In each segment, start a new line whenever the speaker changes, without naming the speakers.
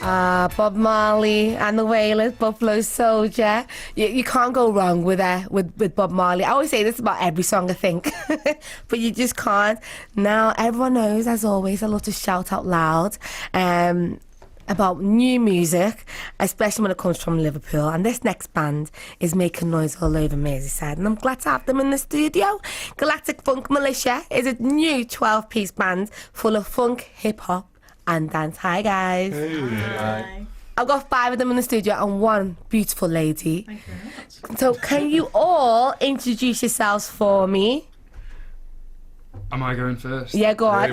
Bob Marley and the Wailers, Buffalo Soldier. You can't go wrong with Bob Marley. I always say this about every song, I think, but you just can't. Now, everyone knows, as always, I love to shout out loud about new music, especially when it comes from Liverpool. And this next band is making noise all over Merseyside, and I'm glad to have them in the studio. Galactic Funk Militia is a new 12-piece band full of funk, hip-hop and dance. Hi, guys.
Hey.
Hi.
I've got 5 of them in the studio and one beautiful lady.
Thank you very much.
So can you all introduce yourselves for me?
Am I going first?
Yeah, go on.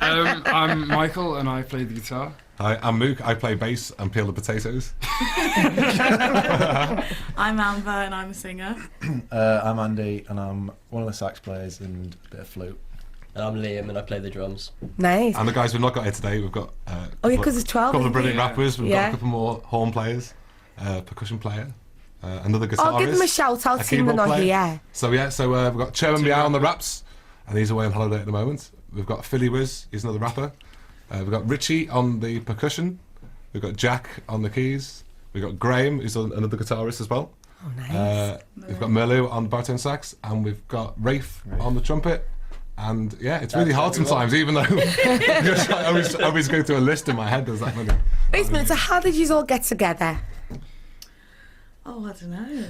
I'm Michael and I play the guitar.
Hi, I'm Mook. I play bass and peel the potatoes.
I'm Amber and I'm a singer.
I'm Andy and I'm one of the sax players and a bit of flute.
And I'm Liam and I play the drums.
Nice.
And the guys we've not got here today, we've got
because it's 12.
a couple of brilliant
Yeah.
rappers. We've got a couple more horn players, percussion player, another guitarist.
I'll give them a shout out, seeing they're
keyboard
not
player.
here.
So we've got Chairman Meow on the raps, and he's away on holiday at the moment. We've got Philly Wiz, he's another rapper. We've got Richie on the percussion. We've got Jack on the keys. We've got Graham, who's another guitarist as well.
Oh, nice.
We've got Merlu on the baritone sax, and we've got Rafe on the trumpet. And yeah, it's really hard sometimes, even though I always go through a list in my head. There's that many.
Wait a minute, so how did you all get together?
Oh, I don't know.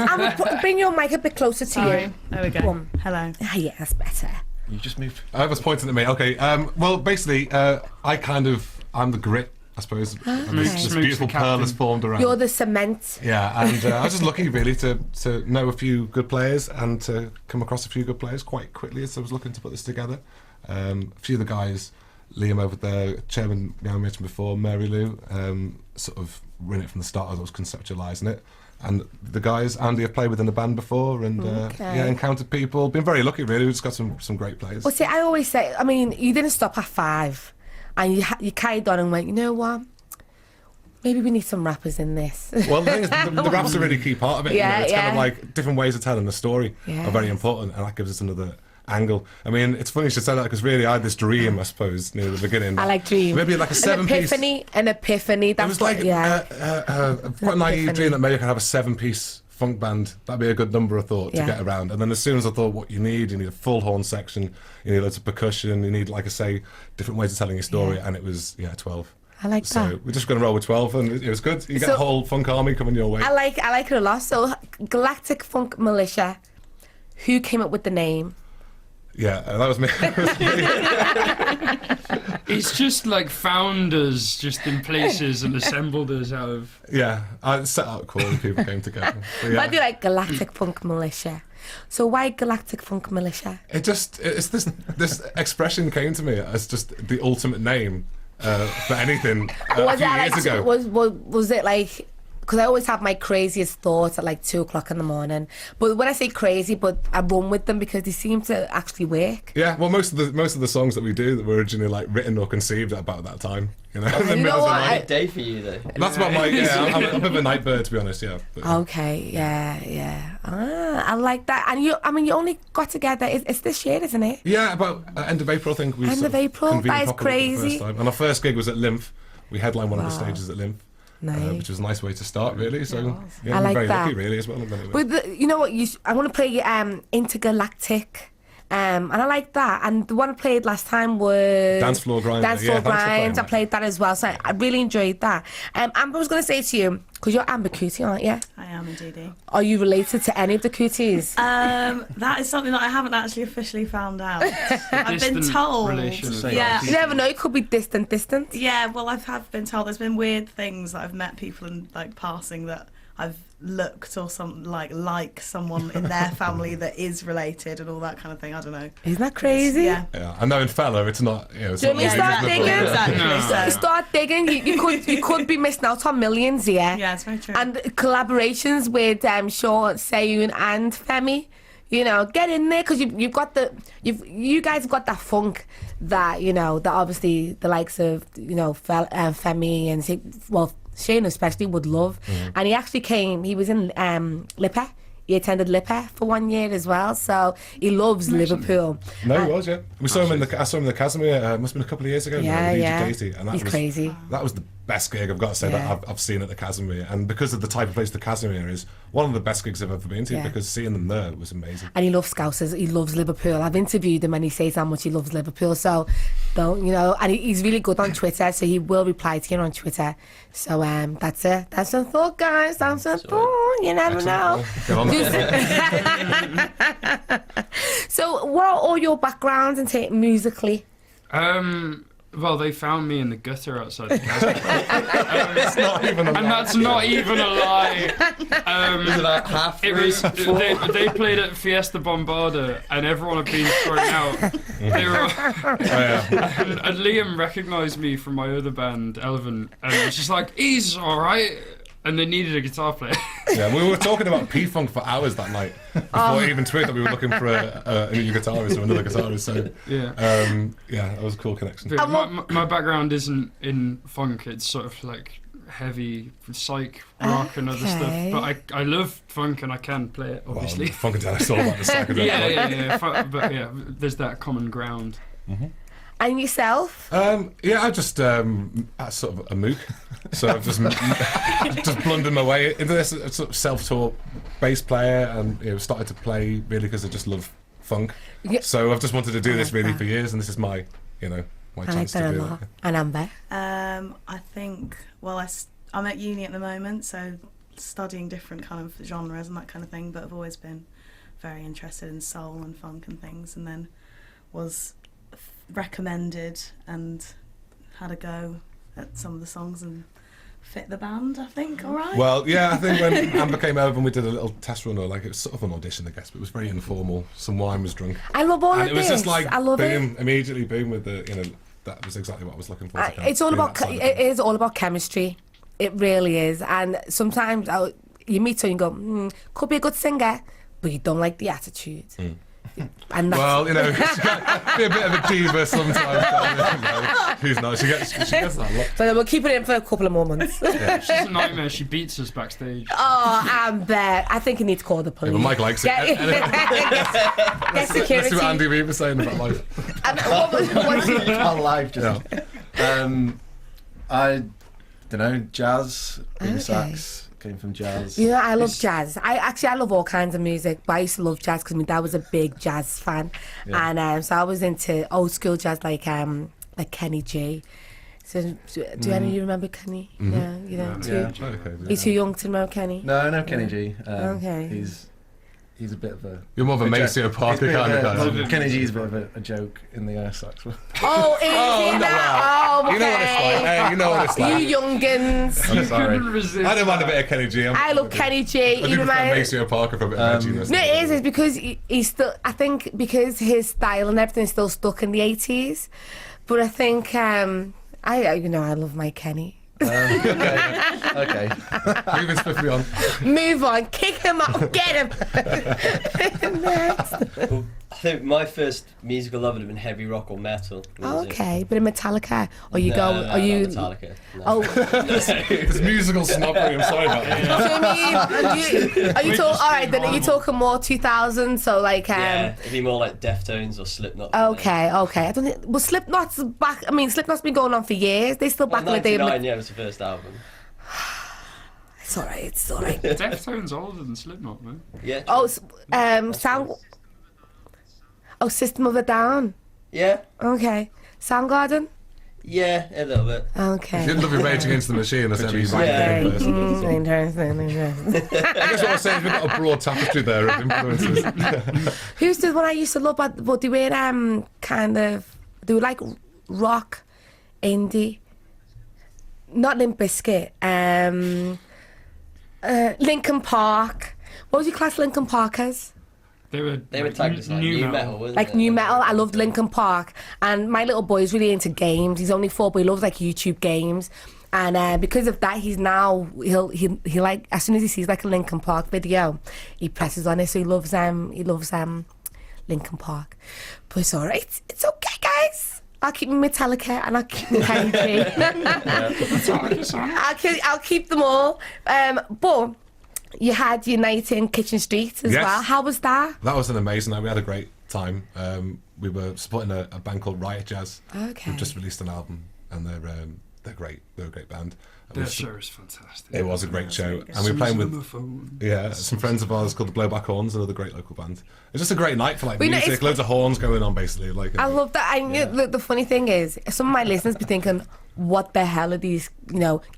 How did we get to
Bring your mic a bit closer to
Sorry.
you.
There we go.
Go on.
Hello.
Ah, yeah, that's better.
You just moved.
I was pointing at me. Okay. Well, basically, I'm the grit, I suppose. And this
Okay.
this
Smooth's
beautiful
the
pearl
captain.
has formed around.
You're the cement.
Yeah, and I was just lucky really to know a few good players and to come across a few good players quite quickly as I was looking to put this together. A few of the guys, Liam over there, Chairman I mentioned before, Mary Lou, sort of were in it from the start as I was conceptualising it. And the guys, Andy, have played within the band before and encountered people. Been very lucky really, we've just got some great players.
Well, see, I always say, I mean, you didn't stop at 5, and you carried on and went, you know what? Maybe we need some rappers in this.
Well, the thing is, the rap's a really key part of it.
Yeah,
It's kind of
yeah.
like different ways of telling the story
Yes.
are very important, and that gives us another angle. I mean, it's funny you should say that because really I had this dream, I suppose, near the beginning.
I like dream.
Maybe like a 7-piece.
An epiphany.
It
That's
was
what,
like
yeah.
quite a naive
Epiphany.
dream that maybe I could have a 7-piece funk band. That'd be a good number, I thought,
Yeah.
to get around. And then as soon as I thought what you need a full horn section, you need loads of percussion, you need, like I say, different ways of telling your story,
Yeah.
and it was 12.
I like
So
that.
we're just going to roll with 12, and it was good. You get
So-
a whole funk army coming your way.
I like it a lot. So, Galactic Funk Militia. Who came up with the name?
Yeah, that was me.
It's just like found us just in places and assembled us out of...
Yeah, I set out cool and people came together. But
Why do you like Galactic Funk Militia? So why Galactic Funk Militia?
it's this expression came to me as just the ultimate name for anything a few years ago.
Was it like? Because I always have my craziest thoughts at like 2 o'clock in the morning. But when I say crazy, I run with them because they seem to actually work.
Yeah, well, most of the songs that we do that were originally like written or conceived at about that time, you know. In the
You know
middle of the
what?
night.
Great day for you though.
That's about my I'm a bit of a night bird, to be honest. Yeah. But,
Okay, yeah. I like that. And you only got together. It's this year, isn't it?
yeah, about end of April, I think. We
End
sort
of April?
convened
That is
properly for the
crazy.
first time. And our first gig was at Lymph. We headlined one of the
Wow.
stages at Lymph.
Nice.
Which was a nice way to start, really. So yeah,
I
I'm
like
very
that.
lucky, really, as well. Anyway.
But you know what? I want to play Intergalactic, and I like that. And the one I played last time was
Dance Floor Grind.
Dance
Yeah,
Floor
thanks for playing
Grind. I
that.
played that as well, so I really enjoyed that. Amber was going to say to you, because you're Amber Cootie, aren't you?
I am indeed.
Are you related to any of the Cooties?
That is something that I haven't actually officially found out. I've been
Distant
told.
relation.
Yeah.
You never know. It could be distant.
Yeah, well, have been told. There's been weird things that I've met people in like passing that I've looked or some like someone in their family that is related and all that kind of thing. I don't know.
Isn't that crazy?
Yeah.
Yeah, I know in fella, it's not. It's
Do you
not
want me to start
reasonable.
digging?
Exactly. So,
Start digging. You could be missing out on millions, yeah.
yeah, it's very true.
And collaborations with Sean, Sayun, and Femi. You know, get in there because you guys have got that funk that that obviously the likes of Femi and Shane especially would love. And he actually came. He was in Lipper. he attended Lippe for 1 year as well, so he loves Liverpool.
No, he was, yeah. I saw him in the Casimir. Must have been a couple of years ago.
Yeah, yeah.
And
He's crazy.
That was the best gig I've got to say
Yeah.
that I've seen at the Casimir, and because of the type of place the Casimir is, one of the best gigs I've ever been to.
Yeah.
Because seeing them there was amazing.
And he loves Scousers. He loves Liverpool. I've interviewed him and he says how much he loves Liverpool. So, don't, you know, and he's really good on Twitter, so he will reply to you on Twitter. So, that's it. That's some thought, guys. That's some thought. You never know.
Get on that.
So, what are all your backgrounds and musically?
Well, they found me in the gutter outside the castle.
It's not even a
And that's not even a lie.
Was it like half
It was they played at Fiesta Bombarda and everyone had been thrown out. They were, and Liam recognised me from my other band, Elephant, and it was just like, he's alright. And they needed a guitar player.
Yeah, we were talking about P-Funk for hours that night before it even tweeted that we were looking for a new guitarist or another guitarist. So
Yeah.
that was a cool connection.
But my background isn't in funk, it's sort of like heavy psych rock and other stuff. But I love funk and I can play it, obviously.
Well, Funk and Tennis all about the second.
But yeah, there's that common ground.
Mm-hmm.
And yourself?
Yeah, I just sort of a mook, so I've just blundered my way into this sort of self-taught bass player, and started to play really because I just love funk.
Yeah.
So I've just wanted to do this really
that.
for years, and this is my
I like
chance
that
to
a
do
lot.
it.
And Amber?
I think, well, I'm at uni at the moment, so studying different kind of genres and that kind of thing, but I've always been very interested in soul and funk and things, and then was recommended and had a go at some of the songs and fit the band, I think. All right.
Well, yeah, I think when Amber came over and we did a little test run, or like it was sort of an audition, I guess, but it was very informal. Some wine was drunk,
I love all
and
of
it was
this.
just like
I love
boom, immediately boom with the that was exactly what I was looking for. to kind of
It's all
do
about
that side of
it
it.
is all about chemistry. It really is. And sometimes you meet someone and you go, could be a good singer, but you don't like the attitude. And that's,
Well, she can be a bit of a diva sometimes. Who's not? She gets that a lot.
so we'll keep it in for a couple of more months.
She's a nightmare. She beats us backstage.
Oh, Amber. I think you need to call the police.
Yeah, but Mike likes it.
Get security.
Let's see what Andy Reid was saying about life.
And what
On live, just. I don't know, jazz,
Okay.
sax, came from jazz.
You know, I love jazz. I love all kinds of music, but I used to love jazz because my dad was a big jazz fan, and so I was into old school jazz like Kenny G. So do any of you remember Kenny? Yeah, you know,
Yeah.
Okay,
you're too young to remember Kenny.
No, Kenny G.
Okay.
He's a bit of a...
You're more of a Maceo Parker kind of guy.
Well, Kenny G's a bit of a joke in the sax.
Oh, is he
no,
now? Oh,
You know what it's like.
okay.
Hey, you know what it's like.
You youngins.
I'm sorry.
Couldn't resist
I don't mind a
that.
bit of Kenny G.
I love Kenny G.
I do
He
prefer
reminds.
Maceo Parker for a bit of edginess.
No, it is because he's still. I think because his style and everything's still stuck in the 80s. But I think I love my Kenny.
Okay.
Moving swiftly on.
Move on, kick him out, get him. Next.
I think my first musical love would have been heavy rock or metal music.
Okay, but in Metallica, or you
No,
go,
no,
are you?
not Metallica. No.
Oh,
It's musical snobbery. I'm sorry about that.
so are you talking? All right, then are you talking more 2000? So like,
Yeah, it'd be more like Deftones or Slipknot.
Okay. I don't think. Well, Slipknot's back. I mean, Slipknot's been going on for years. They still
Well,
back in the day.
99, yeah, it was the first album.
It's all right. It's all right.
Deftones older than Slipknot, man.
Yeah.
Oh, Sound. Oh, System of a Down.
Yeah,
Okay. Soundgarden.
yeah, a little bit.
You
Okay.
didn't love your Rage Against the Machine. I said he's
Yeah.
Okay. Interesting.
I guess what I'm saying is we've got a broad tapestry there of influences.
Who's the one I used to love? But they were they were like rock, indie, not Limp Bizkit. Linkin Park. What would you class Linkin Park as?
They were
tagged as like new metal, wasn't
Like
it?
new metal. I loved Linkin Park, and my little boy is really into games. He's only 4, but he loves like YouTube games. And because of that, he's now he like as soon as he sees like a Linkin Park video, he presses on it. So he loves Linkin Park. But it's all right. It's okay, guys. I'll keep my Metallica and I'll keep my Kenny G. I'll keep them all. But you had your night in Kitchen Street as
Yes.
well. How was that?
That was an amazing night. We had a great time. We were supporting a band called Riot Jazz.
Okay.
Who've just released an album, and they're great. They're a great band. And
Their
we-
show is fantastic.
It was a great show,
really good.
and we were playing with
Xylophone.
some friends of ours called the Blowback Horns, another great local band. It was just a great night for like
We know
music,
it's-
loads of horns going on, basically. Like
I love that. The funny thing is, some of my listeners be thinking, what the hell are these,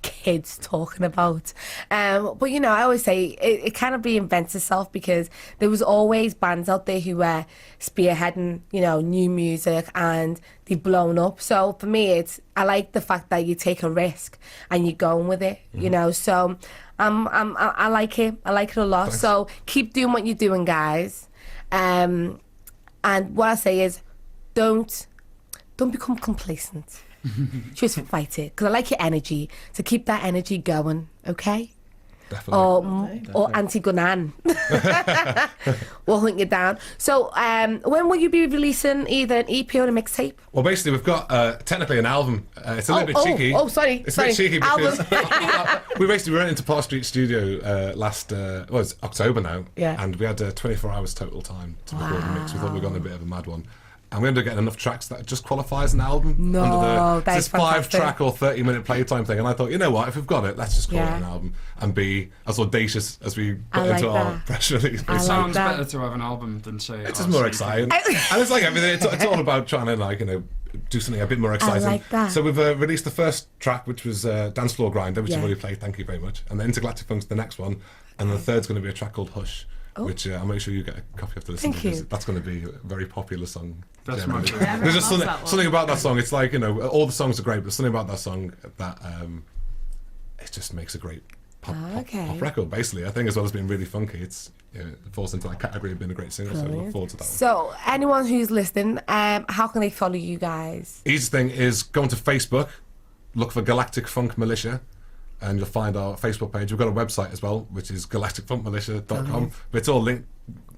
kids talking about? But, I always say it kind of reinvents itself, because there was always bands out there who were spearheading, new music, and they've blown up. So for me, I like the fact that you take a risk and you're going with it, So I like it. I like it a lot.
Thanks.
So keep doing what you're doing, guys. And what I say is, don't become complacent. Just fight it, because I like your energy. So keep that energy going, okay?
Definitely.
Or anti-Ngunan will hunt you down. So when will you be releasing either an EP or a mixtape?
Well, basically, we've got technically an album. It's a little bit cheeky.
Sorry.
It's a bit cheeky because
Album.
we basically went into Park Street Studio it's October now,
Yeah.
and we had 24 hours total time to record the mix. We thought we got on a bit of a mad one. And we ended up getting enough tracks that just qualify as an album.
No,
it's
that's
this 5-track
fantastic.
or 30-minute playtime thing. And I thought, you know what, if we've got it, let's just call it an album and be as audacious as we
I
put
like
into our
that.
press release.
I like
Sounds
that.
better to have an album than say
It's just more exciting. And it's like everything. It's all about trying to, do something a bit more exciting.
like that.
So we've released the first track, which was Dance Floor Grinder, which
Yeah.
you've already played. Thank you very much. And then Intergalactic Funk's the next one. And the third's going to be a track called Hush, which I'll make sure you get a copy of to listen
Thank
to. because
you.
That's going to be a very popular song.
That's
generally.
my favourite.
There's just
Everyone loves that one.
something about that song. It's like, all the songs are great, but there's something about that song that it just makes a great pop record, basically. I think as well as being really funky, it falls into that category of being a great single, so I look forward to that one.
So anyone who's listening, how can they follow you guys?
Easiest thing is go onto Facebook, look for Galactic Funk Militia, and you'll find our Facebook page. We've got a website as well, which is galacticfunkmilitia.com. But it's all linked,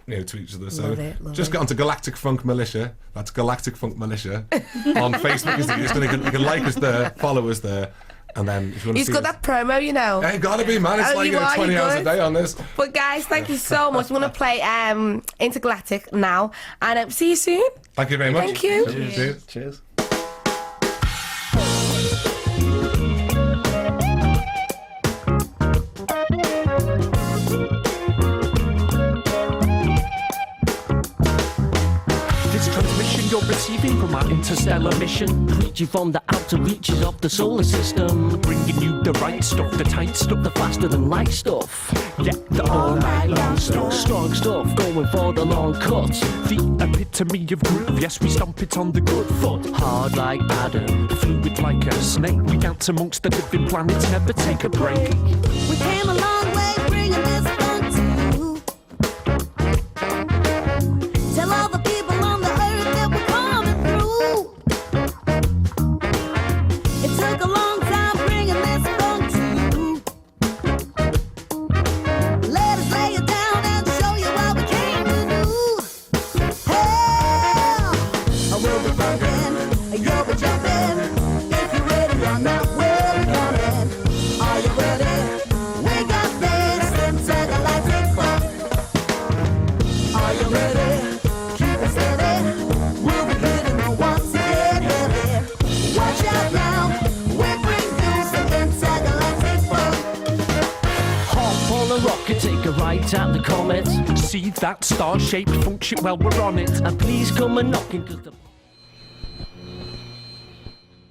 to each other. So just get onto Galactic Funk Militia. That's Galactic Funk Militia on Facebook. You can like us there, follow us there, and then if you want to
He's
see
got
us,
that promo,
Hey, gotta be, man. It's
Oh,
like
you are,
20
you
hours a
good?
day on this.
But guys, thank you so much. We're going to play Intergalactic now, and see you soon.
Thank you very much.
Thank you.
Cheers.
Cheers.
This transmission you're receiving from our interstellar mission, reaching from the outer reaches of the solar system, bringing you the right stuff, the tight stuff, the faster than light stuff. Yeah, the all night long stuff, strong stuff, going for the long cuts. The epitome of groove, yes, we stomp it on the good foot. Hard like Adam, fluid like a snake. We dance amongst the living planets, never take a break.
We came a long way bringing this funk to you. Tell all the people on the earth that we're coming through. It took a long time bringing this funk to you. Let us lay it down and show you what we came to do. Hell, we'll be bumping, you'll be jumping. If you're ready or not, we'll be coming. Are you ready? We got this intergalactic funk. Are you ready? Keep it steady. We'll be hitting the ones to get heavy. Watch out now. We bring you some intergalactic funk.
Hop on a rocket, take a ride at the comet.
See that star-shaped funk ship, well, we're on it.
And please come a knocking, 'cause the